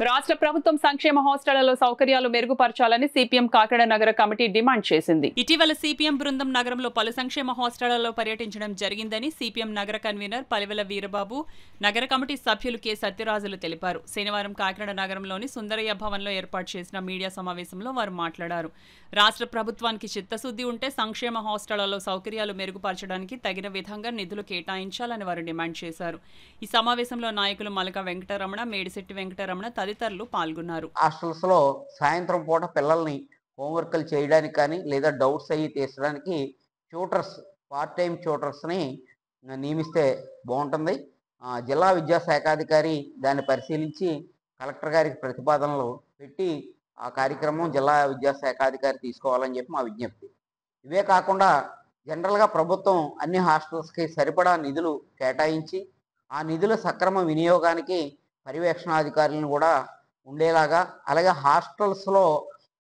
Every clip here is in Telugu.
రాష్ట్ర ప్రభుత్వం సంక్షేమ హాస్టళ్లలో సౌకర్యాలు మెరుగుపరచాలని సిపిఎం కాకినాడ నగర కమిటీ డిమాండ్ చేసింది. ఇటీవల సిపిఎం బృందం నగరంలో పలు సంక్షేమ హాస్టళ్లలో పర్యటించడం జరిగిందని సిపిఎం నగర కన్వీనర్ పలివెల వీరబాబు, నగర కమిటీ సభ్యులు కె సత్యరాజులు తెలిపారు. శనివారం కాకినాడ నగరంలోని సుందరయ్య భవన్లో ఏర్పాటు చేసిన మీడియా సమావేశంలో వారు మాట్లాడారు. రాష్ట్ర ప్రభుత్వానికి చిత్తశుద్ధి ఉంటే సంక్షేమ హాస్టళ్లలో సౌకర్యాలు మెరుగుపరచడానికి తగిన విధంగా నిధులు కేటాయించాలని వారు డిమాండ్ చేశారు. ఈ సమావేశంలో నాయకులు మలక వెంకటరమణ, మేడిశెట్టి వెంకటరమణ తదితరులు పాల్గొన్నారు. హాస్టల్స్ లో సాయంత్రం పూట పిల్లల్ని హోంవర్క్లు చేయడానికి కానీ లేదా డౌట్స్ అయ్యి తీర్చడానికి ట్యూటర్స్, పార్ట్ టైం ట్యూటర్స్ని నియమిస్తే బాగుంటుంది. జిల్లా విద్యాశాఖాధికారి దాన్ని పరిశీలించి కలెక్టర్ గారికి ప్రతిపాదనలు పెట్టి ఆ కార్యక్రమం జిల్లా విద్యాశాఖాధికారి తీసుకోవాలని చెప్పి మా విజ్ఞప్తి. ఇవే కాకుండా జనరల్గా ప్రభుత్వం అన్ని హాస్టల్స్కి సరిపడా నిధులు కేటాయించి ఆ నిధుల సక్రమ వినియోగానికి పర్యవేక్షణాధికారులను కూడా ఉండేలాగా, అలాగే హాస్టల్స్లో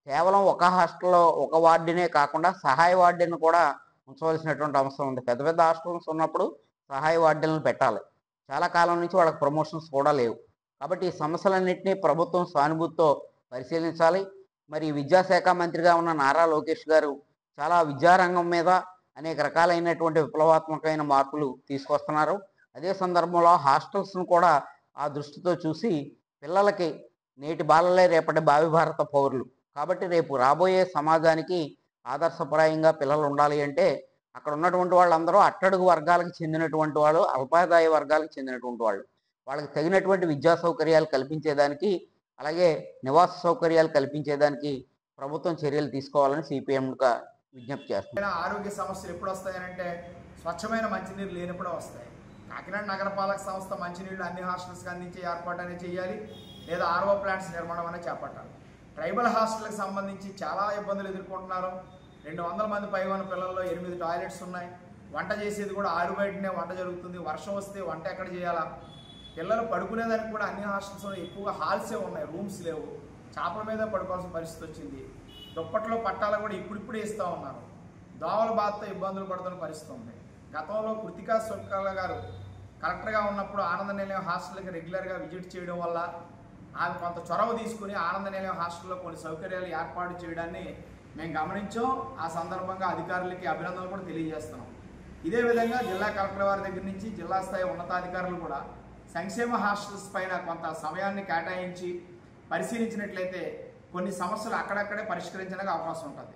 కేవలం ఒక హాస్టల్లో ఒక వార్డునే కాకుండా సహాయ వార్డుని కూడా ఉంచవలసినటువంటి అవసరం ఉంది. పెద్ద పెద్ద హాస్టల్స్ ఉన్నప్పుడు సహాయ వార్డులను పెట్టాలి. చాలా కాలం నుంచి వాళ్ళకి ప్రమోషన్స్ కూడా లేవు. కాబట్టి ఈ సమస్యలన్నింటినీ ప్రభుత్వం సానుభూతితో పరిశీలించాలి. మరి విద్యాశాఖ మంత్రిగా ఉన్న నారా లోకేష్ గారు చాలా విద్యారంగం మీద అనేక రకాలైనటువంటి విప్లవాత్మకమైన మార్పులు తీసుకొస్తున్నారు. అదే సందర్భంలో హాస్టల్స్ను కూడా ఆ దృష్టితో చూసి పిల్లలకి నేటి బాలలే రేపటి భావి భారత పౌరులు కాబట్టి రేపు రాబోయే సమాజానికి ఆదర్శప్రాయంగా పిల్లలు ఉండాలి అంటే అక్కడ ఉన్నటువంటి వాళ్ళందరూ అట్టడుగు వర్గాలకు చెందినటువంటి వాళ్ళు, అల్పాదాయ వర్గాలకు చెందినటువంటి వాళ్ళు. వాళ్ళకి తగినటువంటి విద్యా సౌకర్యాలు కల్పించేదానికి, అలాగే నివాస సౌకర్యాలు కల్పించేదానికి ప్రభుత్వం చర్యలు తీసుకోవాలని సిపిఎంగా విజ్ఞప్తి చేస్తుంది. ఆరోగ్య సమస్యలు ఎప్పుడు వస్తాయంటే స్వచ్ఛమైన మంచినీరు లేనప్పుడే వస్తాయి. కాకినాడ నగరపాలక సంస్థ మంచినీళ్ళు అన్ని హాస్టల్స్కి అందించే ఏర్పాటు అనేది చేయాలి, లేదా ఆర్ఓ ప్లాంట్స్ నిర్మాణం అనేది చేపట్టాలి. ట్రైబల్ హాస్టల్కి సంబంధించి చాలా ఇబ్బందులు ఎదుర్కొంటున్నారు. 200 మంది పైగా ఉన్న పిల్లల్లో 8 టాయిలెట్స్ ఉన్నాయి. వంట చేసేది కూడా ఆరు బయటనే వంట జరుగుతుంది. వర్షం వస్తే వంట ఎక్కడ చేయాలా? పిల్లలు పడుకునేదానికి కూడా అన్ని హాస్టల్స్లో ఎక్కువగా హాల్సే ఉన్నాయి, రూమ్స్ లేవు. చాపల మీద పడుకోవాల్సిన పరిస్థితి వచ్చింది. దుప్పట్లో పట్టాలు కూడా ఇప్పుడిప్పుడే ఇస్తూ ఉన్నారు. దోమల బాధతో ఇబ్బందులు పడుతున్న పరిస్థితి ఉంది. గతంలో కృతికా సుక్కాల గారు కలెక్టర్గా ఉన్నప్పుడు ఆనంద నిలయం హాస్టల్కి రెగ్యులర్గా విజిట్ చేయడం వల్ల ఆమె కొంత చొరవ తీసుకుని ఆనంద నిలయం హాస్టల్లో కొన్ని సౌకర్యాలు ఏర్పాటు చేయడాన్ని మేము గమనించాం. ఆ సందర్భంగా అధికారులకి అభినందనలు కూడా తెలియజేస్తున్నాం. ఇదే విధంగా జిల్లా కలెక్టర్ వారి దగ్గర నుంచి జిల్లా స్థాయి ఉన్నతాధికారులు కూడా సంక్షేమ హాస్టల్స్ పైన కొంత సమయాన్ని కేటాయించి పరిశీలించినట్లయితే కొన్ని సమస్యలు అక్కడక్కడే పరిష్కరించడానికి అవకాశం ఉంటుంది.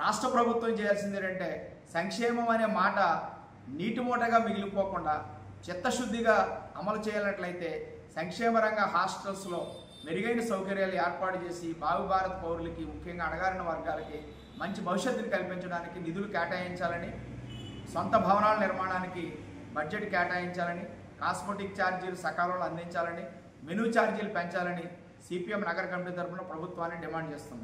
రాష్ట్ర ప్రభుత్వం చేయాల్సింది ఏంటంటే సంక్షేమం అనే మాట నీటి మూటగా మిగిలిపోకుండా చిత్తశుద్ధిగా అమలు చేయాలట్లయితే సంక్షేమ రంగ హాస్టల్స్లో మెరుగైన సౌకర్యాలు ఏర్పాటు చేసి భావి భారత పౌరులకి, ముఖ్యంగా అణగారిన వర్గాలకి మంచి భవిష్యత్తును కల్పించడానికి నిధులు కేటాయించాలని, సొంత భవనాల నిర్మాణానికి బడ్జెట్ కేటాయించాలని, కాస్మెటిక్ ఛార్జీలు సకాలంలో అందించాలని, మెనూ ఛార్జీలు పెంచాలని సిపిఎం నగర కమిటీ తరఫున ప్రభుత్వాన్ని డిమాండ్ చేస్తుంది.